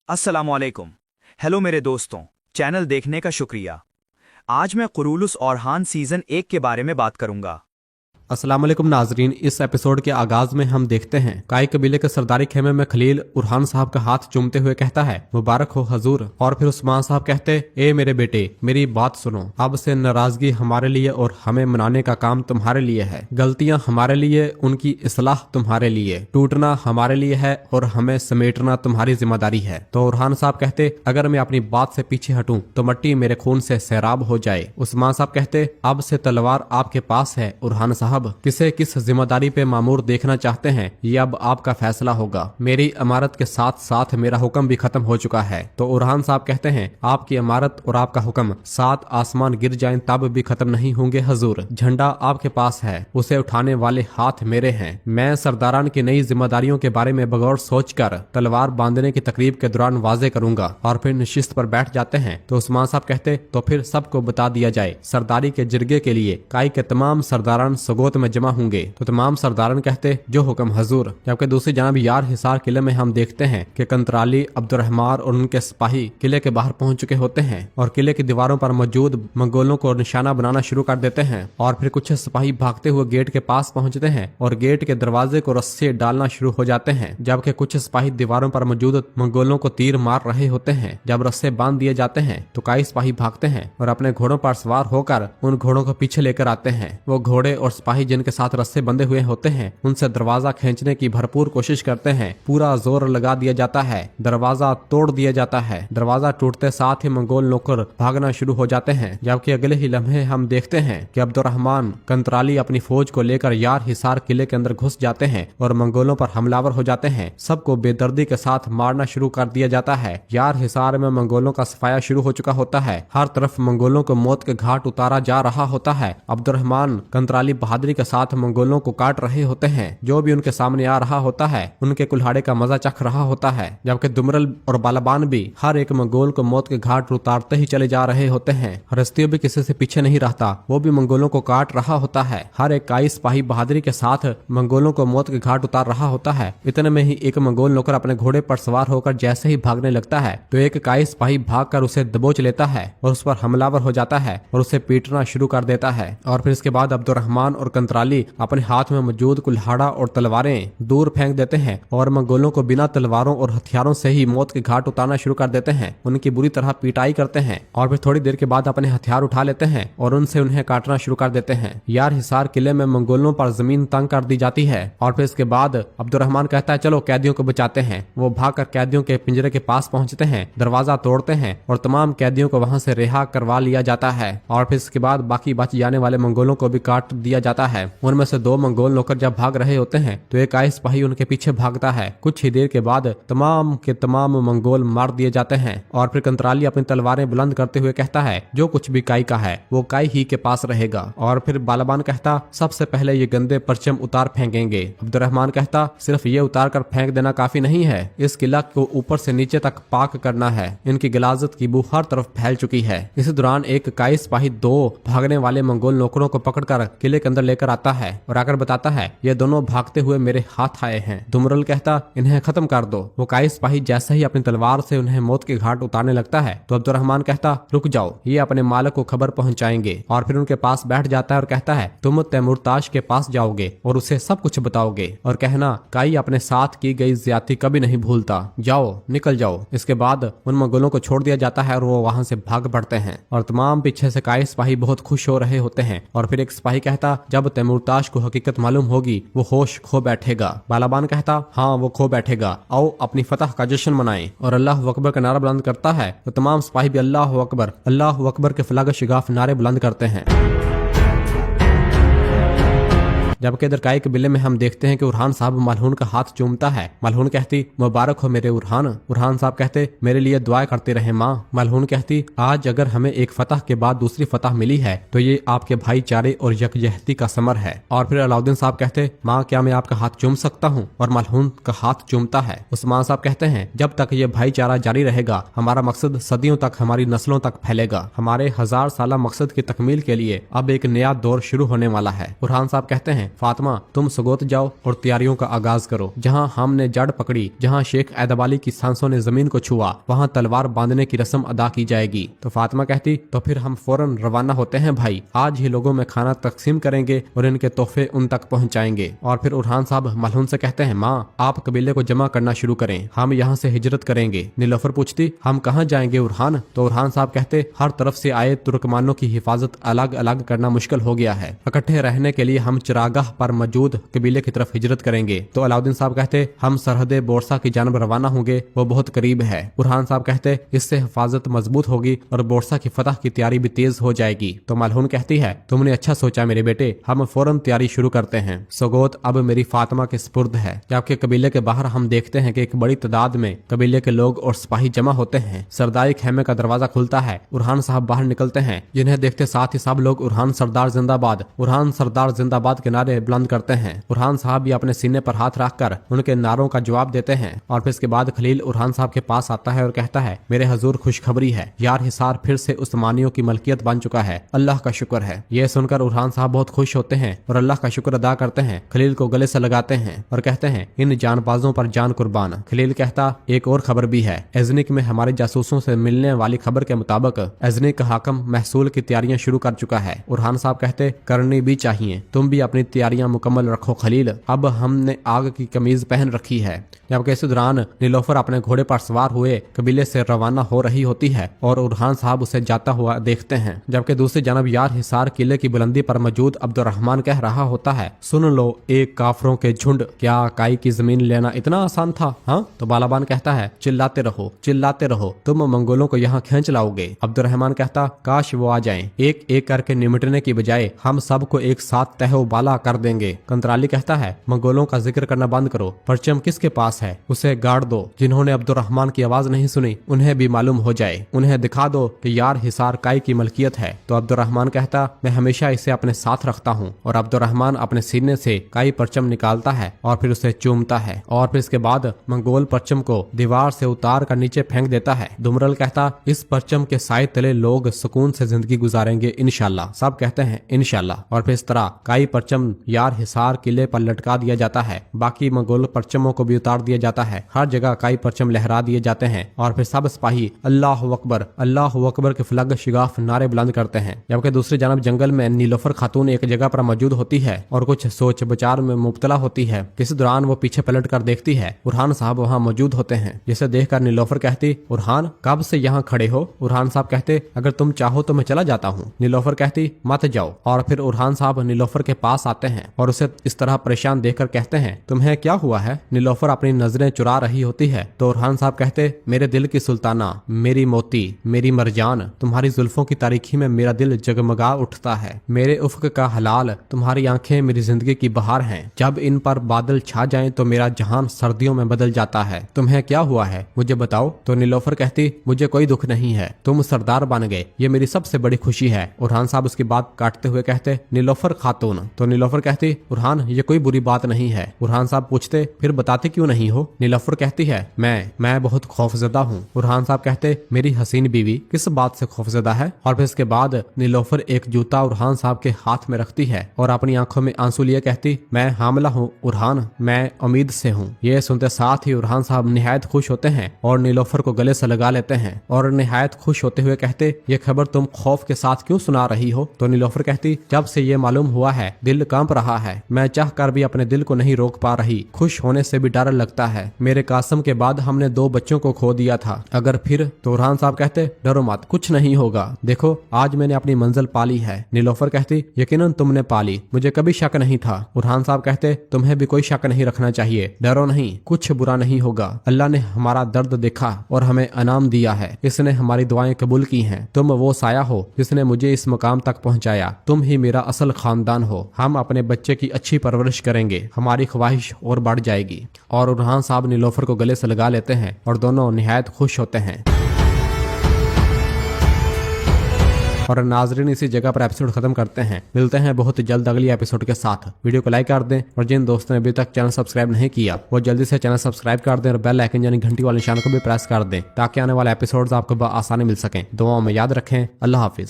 अस्सलाम वालेकुम। हेलो मेरे दोस्तों, चैनल देखने का शुक्रिया। आज मैं कुरूलुस औरहान सीज़न 1 के बारे में बात करूंगा। अस्सलाम वालेकुम नाजरीन। इस एपिसोड के आगाज में हम देखते हैं काई कबीले के सरदारी खेमे में खलील उरहान साहब का हाथ चूमते हुए कहता है, मुबारक हो हजूर। और फिर उस्मान साहब कहते, ए मेरे बेटे, मेरी बात सुनो। अब से नाराजगी हमारे लिए और हमें मनाने का काम तुम्हारे लिए है। गलतियां हमारे लिए, उनकी इस्लाह तुम्हारे लिए। टूटना हमारे लिए है और हमें समेटना तुम्हारी जिम्मेदारी है। तो उरहान साहब कहते, अगर मैं अपनी बात से पीछे हटूं तो मट्टी मेरे खून से सैराब हो जाए। उस्मान साहब कहते, अब से तलवार आपके पास है उरहान साहब। किसे किस जिम्मेदारी पे मामूर देखना चाहते हैं, ये अब आपका फैसला होगा। मेरी इमारत के साथ साथ मेरा हुक्म भी खत्म हो चुका है। तो उरहान साहब कहते हैं, आपकी इमारत और आपका हुक्म 7 आसमान गिर जाएं तब भी खत्म नहीं होंगे हजूर। झंडा आपके पास है, उसे उठाने वाले हाथ मेरे हैं। मैं सरदारान की नई जिम्मेदारियों के बारे में बगौर सोचकर तलवार बांधने की तकरीब के दौरान वाजे करूंगा। और फिर निशिस्त पर बैठ जाते हैं। तो उस्मान साहब कहते, तो फिर सबको बता दिया जाए, सरदारी के जिरगे के लिए काई के तमाम सरदारान सगोत में जमा होंगे। तो तमाम सरदारान कहते, जो हुक्म हजूर। जबकि दूसरी जानब यार हिसार किले में हम देखते हैं कि कंतराली, अब्दुर्रहमान और उनके सिपाही किले के बाहर पहुंच चुके होते हैं और किले की दीवारों पर मौजूद मंगोलों को निशाना बनाना शुरू कर देते हैं। और फिर कुछ सिपाही भागते हुए गेट के पास पहुंचते हैं और गेट के दरवाजे को रस्से डालना शुरू हो जाते हैं। जबकि कुछ सिपाही दीवारों पर मौजूद मंगोलों को तीर मार रहे होते हैं। जब रस्से बांध दिए जाते हैं तो कई सिपाही भागते हैं और अपने घोड़ों पर सवार होकर उन घोड़ों को पीछे लेकर आते हैं। वो घोड़े और सिपाही जिनके साथ रस्से बंधे हुए होते हैं उनसे दरवाजा खींचने की भरपूर कोशिश करते हैं। पूरा जोर लगा दिया जाता है, दरवाजा तोड़ दिया जाता है। दरवाजा टूटते साथ ही मंगोल नौकर भागना शुरू हो जाते हैं। जबकि अगले ही लम्हे हम देखते हैं कि अब्दुर्रहमान कंतराली अपनी फौज को लेकर यार हिसार किले के अंदर घुस जाते हैं और मंगोलों पर हमलावर हो जाते हैं। सबको बेदर्दी के साथ मारना शुरू कर दिया जाता है। यार हिसार में मंगोलों का सफाया शुरू हो चुका होता है। हर तरफ मंगोलों को मौत के घाट उतारा जा रहा होता है। अब्दुर्रहमान कंतराली बहादुरी के साथ मंगोलों को काट रहे होते हैं। जो भी उनके सामने आ रहा होता है उनके कुल्हाड़े का मजा चख रहा होता है। जबकि दुमरल और बालाबान भी हर एक मंगोल को मौत के घाट उतारते ही चले जा रहे होते हैं। रस्तियों भी किसी से पीछे नहीं रहता, वो भी मंगोलों को काट रहा होता है। हर एक काई सिपाही बहादुरी के साथ मंगोलों को मौत के घाट उतार रहा होता है। इतने में ही एक मंगोल नौकर अपने घोड़े पर सवार होकर जैसे ही भागने लगता है तो एक काई सिपाही भागकर उसे दबोच लेता है और उस पर हमलावर हो जाता है और उसे पीटना शुरू कर देता है। और फिर इसके बाद अब्दुर्रहमान और कंतराली अपने हाथ में मौजूद कुल्हाड़ा और तलवारें दूर फेंक देते हैं और मंगोलों को बिना तलवारों और हथियारों से ही मौत के घाट उतारना शुरू कर देते हैं। उनकी बुरी तरह पिटाई करते हैं और फिर थोड़ी देर के बाद अपने हथियार उठा लेते हैं और उनसे उन्हें काटना शुरू कर देते हैं। यार हिसार किले में मंगोलों पर जमीन तंग कर दी जाती है। और फिर इसके बाद अब्दुर्रहमान कहता है, चलो कैदियों को बचाते हैं। वो भागकर कैदियों के पिंजरे के पास पहुंचते हैं, दरवाजा तोड़ते हैं और तमाम कैदियों को वहां से रिहा करवा लिया जाता है। और फिर इसके बाद बाकी बच जाने वाले मंगोलों को भी काट दिया जाता है। उनमें से 2 मंगोल नौकर जब भाग रहे होते हैं तो एक काई सिपाही उनके पीछे भागता है। कुछ ही देर के बाद तमाम के तमाम मंगोल मार दिए जाते हैं। और फिर कंतराली अपनी तलवारें बुलंद करते हुए कहता है, जो कुछ भी काई का है वो काई ही के पास रहेगा। और फिर बालाबान कहता, सबसे पहले ये गंदे परचम उतार फेंकेंगे। अब्दुर्रहमान कहता, सिर्फ ये उतार कर फेंक देना काफी नहीं है, इस किला को ऊपर से नीचे तक पाक करना है। इनकी गिलाजत की बू हर तरफ फैल चुकी है। इसी दौरान एक काई सिपाही 2 भागने वाले मंगोल नौकरों को पकड़कर किले के अंदर लेकर आता है और आकर बताता है, ये दोनों भागते हुए मेरे हाथ आए हैं। दुमरल कहता, इन्हें खत्म कर दो। वो काई सिपाही जैसे ही अपनी तलवार से उन्हें मौत के घाट उतारने लगता है तो अब्दुर्रहमान कहता, रुक जाओ, ये अपने मालिक को खबर पहुंचाएंगे। और फिर उनके पास बैठ जाता है और कहता है, तुम तैमूरताश के पास जाओगे और उसे सब कुछ बताओगे और कहना, काई अपने साथ की गई ज्यादती कभी नहीं भूलता, जाओ निकल जाओ। इसके बाद उन मंगोलों को छोड़ दिया जाता है और वो वहां से भाग पड़ते हैं और तमाम पीछे से काई सिपाही बहुत खुश हो रहे होते हैं। और फिर एक सिपाही कहता, जब तैमूरताश को हकीकत मालूम होगी वो होश खो बैठेगा। बालाबान कहता, हाँ वो खो बैठेगा, आओ अपनी फतह का जश्न मनाएं। और अल्लाह अकबर का नारा बुलंद करता है तो तमाम सिपाही भी अल्लाह अकबर के फलाग शिगाफ नारे बुलंद करते हैं। जबकि इधर काई कबीले में हम देखते हैं कि उरहान साहब मलहून का हाथ चूमता है। मलहून कहती, मुबारक हो मेरे उरहान। उरहान साहब कहते, मेरे लिए दुआ करते रहे माँ। मलहून कहती, आज अगर हमें एक फतह के बाद दूसरी फतह मिली है तो ये आपके भाईचारे और यकजहती का समर है। और फिर अलाउद्दीन साहब कहते, माँ क्या मैं आपका हाथ चूम सकता हूँ? और मलहून का हाथ चूमता है। उस्मान साहब कहते हैं, जब तक ये भाईचारा जारी रहेगा हमारा मकसद सदियों तक हमारी नस्लों तक फैलेगा। हमारे 1000 साला मकसद की तकमील के लिए अब एक नया दौर शुरू होने वाला है। उरहान साहब कहते हैं, हैं, फातिमा तुम सगोत जाओ और तैयारियों का आगाज करो। जहाँ हमने जड़ पकड़ी, जहाँ शेख ऐदबाली की सांसों ने जमीन को छुआ, वहाँ तलवार बांधने की रस्म अदा की जाएगी। तो फातिमा कहती, तो फिर हम फौरन रवाना होते हैं भाई, आज ही लोगों में खाना तकसीम करेंगे और इनके तोहफे उन तक पहुंचाएंगे। और फिर उरहान साहब मलहून से कहते हैं, माँ आप कबीले को जमा करना शुरू करें, हम यहाँ से हिजरत करेंगे। नीलोफर पूछती, हम कहाँ जाएंगे उरहान? तो उरहान साहब कहते, हर तरफ से आए तुर्कमानों की हिफाजत अलग अलग करना मुश्किल हो गया है, इकट्ठे रहने के लिए हम चरागाह पर मौजूद कबीले की तरफ हिजरत करेंगे। तो अलाउद्दीन साहब कहते, हम सरहद बोरसा की जानब रवाना होंगे, वो बहुत करीब है। उरहान साहब कहते, इससे हिफाजत मजबूत होगी और बोरसा की फतह की तैयारी भी तेज हो जाएगी। तो मलहून कहती है, तुमने अच्छा सोचा मेरे बेटे, हम फौरन तैयारी शुरू करते हैं। सगोत अब मेरी फातिमा के स्पुर्द है। जबकि कबीले के बाहर हम देखते हैं कि एक बड़ी तादाद में कबीले के लोग और सिपाही जमा होते हैं। सरदारी खेमे का दरवाजा खुलता है, उरहान साहब बाहर निकलते हैं, जिन्हें देखते साथ ही सब लोग उरहान सरदार जिंदाबाद, उरहान सरदार जिंदाबाद के नारे बुलंद करते हैं। उरहान साहब भी अपने सीने पर हाथ रखकर उनके नारों का जवाब देते हैं। और फिर इसके बाद खलील उरहान साहब के पास आता है और कहता है, मेरे हजूर खुशखबरी है, यार हिसार फिर से उस्मानियों की मलकियत बन चुका है, अल्लाह का शुक्र है। ये सुनकर उरहान साहब बहुत खुश होते हैं और अल्लाह का शुक्र अदा करते हैं। खलील को गले से लगाते हैं और कहते हैं, इन जानबाजों पर जान कुर्बान। खलील कहता, एक और खबर भी है, एजनिक में हमारे जासूसों से मिलने वाली खबर के मुताबिक एजनिक का हाकम महसूल की तैयारियां शुरू कर चुका है। उरहान साहब कहते, करनी भी चाहिए, तुम भी अपनी तैयारियां मुकम्मल रखो खलील, अब हमने आग की कमीज पहन रखी है। जबकि इस दौरान नीलोफर अपने घोड़े पर सवार हुए कबीले से रवाना हो रही होती है और उरहान साहब उसे जाता हुआ देखते हैं। जबकि दूसरी जानब यार हिसार किले की बुलंदी पर मौजूद अब्दुर्रहमान कह रहा होता है, सुन लो एक काफरों के झुंड, क्या काई की जमीन लेना इतना आसान था? हाँ? तो बालाबान कहता है, चिल्लाते रहो, तुम मंगोलों को यहाँ खींच लाओगे। अब्दुर्रहमान कहता, काश वो आ जाएं, एक एक करके निमटने की बजाय हम सबको एक साथ तहबाला कर देंगे। कंतराली कहता है, मंगोलों का जिक्र करना बंद करो, परचम किसके पास है, उसे गाड़ दो। जिन्होंने अब्दुर्रहमान की आवाज नहीं सुनी उन्हें भी मालूम हो जाए, उन्हें दिखा दो कि यार हिसार काई की मलकियत है। तो अब्दुर्रहमान कहता, मैं हमेशा इसे अपने साथ रखता हूँ। और अब्दुर्रहमान अपने सीने से काई परचम निकालता है और फिर उसे चूमता है और फिर इसके बाद मंगोल परचम को दीवार से उतार कर नीचे फेंक देता है। दुमरल कहता, इस परचम के साए तले लोग सुकून से जिंदगी गुजारेंगे इंशाल्लाह। सब कहते हैं इंशाल्लाह। और फिर इस तरह काई परचम यार हिसार किले पर लटका दिया जाता है। बाकी मंगोल परचमों को भी उतार दिया जाता है, हर जगह काई परचम लहरा दिए जाते हैं और फिर सब सिपाही अल्लाह अकबर के फ्लग शिगाफ नारे बुलंद करते हैं। जबकि दूसरी जानब जंगल में नीलोफर खातून एक जगह पर मौजूद होती है और कुछ सोच विचार में मुब्तला होती है। इस दौरान वो पीछे पलट कर देखती है, उरहान साहब वहाँ मौजूद होते हैं, जिसे देखकर नीलोफर कहती, उरहान कब से यहाँ खड़े हो? उरहान साहब कहते, अगर तुम चाहो तो मैं चला जाता हूँ। नीलोफर कहती, मत जाओ। और फिर उरहान साहब नीलोफर के पास आते हैं और उसे इस तरह परेशान देखकर कहते हैं, तुम्हें क्या हुआ है? नीलोफर अपनी नजरें चुरा रही होती है तो उरहान साहब कहते, मेरे दिल की सुल्ताना, मेरी मोती, मेरी मरजान, तुम्हारी जुल्फों की तारीखी में मेरा दिल जगमगा उठता है। मेरे उफ्क का हलाल, तुम्हारी आंखें मेरी जिंदगी की बहार हैं। जब इन पर बादल छा जाएं तो मेरा जहान सर्दियों में बदल जाता है। तुम्हें क्या हुआ है, मुझे बताओ। तो नीलोफर कहती, मुझे कोई दुख नहीं है, तुम सरदार बन गए, ये मेरी सबसे बड़ी खुशी है। उरहान साहब उसकी बात काटते हुए कहते, नीलोफर खातून। तो नीलोफर कहती, उरहान ये कोई बुरी बात नहीं है। उरहान साहब पूछते, फिर बताते क्यों नहीं हो? नीलोफर कहती है, मैं बहुत खौफजदा हूँ। उरहान साहब कहते, मेरी हसीन बीवी किस बात से खौफजदा है? और फिर इसके बाद नीलोफर एक जूता उरहान साहब के हाथ में रखती है और अपनी आंखों में आंसू लिए कहती, मैं हामला हूँ उरहान, मैं उम्मीद से हूँ। ये सुनते साथ ही उरहान साहब निहायत खुश होते हैं और नीलोफर को गले से लगा लेते हैं और निहायत खुश होते हुए कहते, ये खबर तुम खौफ के साथ क्यों सुना रही हो? तो नीलोफर कहती, जब से ये मालूम हुआ है दिल कांप रहा है, मैं चाह कर भी अपने दिल को नहीं रोक पा रही, खुश होने से भी डर लगता है। मेरे कासम के बाद हमने 2 बच्चों को खो दिया था, अगर फिर? तो उरहान साहब कहते, डरो मत, कुछ नहीं होगा, देखो आज मैंने अपनी मंजिल पाली है। नीलोफर कहती, यकीनन तुमने पाली, मुझे कभी शक नहीं था। उरहान साहब कहते, तुम्हें भी कोई शक नहीं रखना चाहिए, डरो नहीं, कुछ बुरा नहीं होगा। अल्लाह ने हमारा दर्द देखा और हमें इनाम दिया है, इसने हमारी दुआएं कबूल की हैं। तुम वो साया हो जिसने मुझे इस मुकाम तक पहुंचाया, तुम ही मेरा असल खानदान हो। हम अपने बच्चे की अच्छी परवरिश करेंगे, हमारी ख्वाहिश और बढ़ जाएगी। और उरहान साहब नीलोफर को गले से लगा लेते हैं और दोनों निहायत खुश होते हैं। और नाजरीन इसी जगह पर एपिसोड खत्म करते हैं। मिलते हैं बहुत जल्द अगली एपिसोड के साथ। वीडियो को लाइक कर दें और जिन दोस्तों ने अभी तक चैनल सब्सक्राइब नहीं किया वो जल्दी से चैनल सब्सक्राइब कर दें और बेल आइकन यानी घंटी वाले निशान को भी प्रेस कर दें ताकि आने वाले एपिसोड्स आपको आसानी मिल सकें। दुआओं में याद रखें। अल्लाह हाफिज।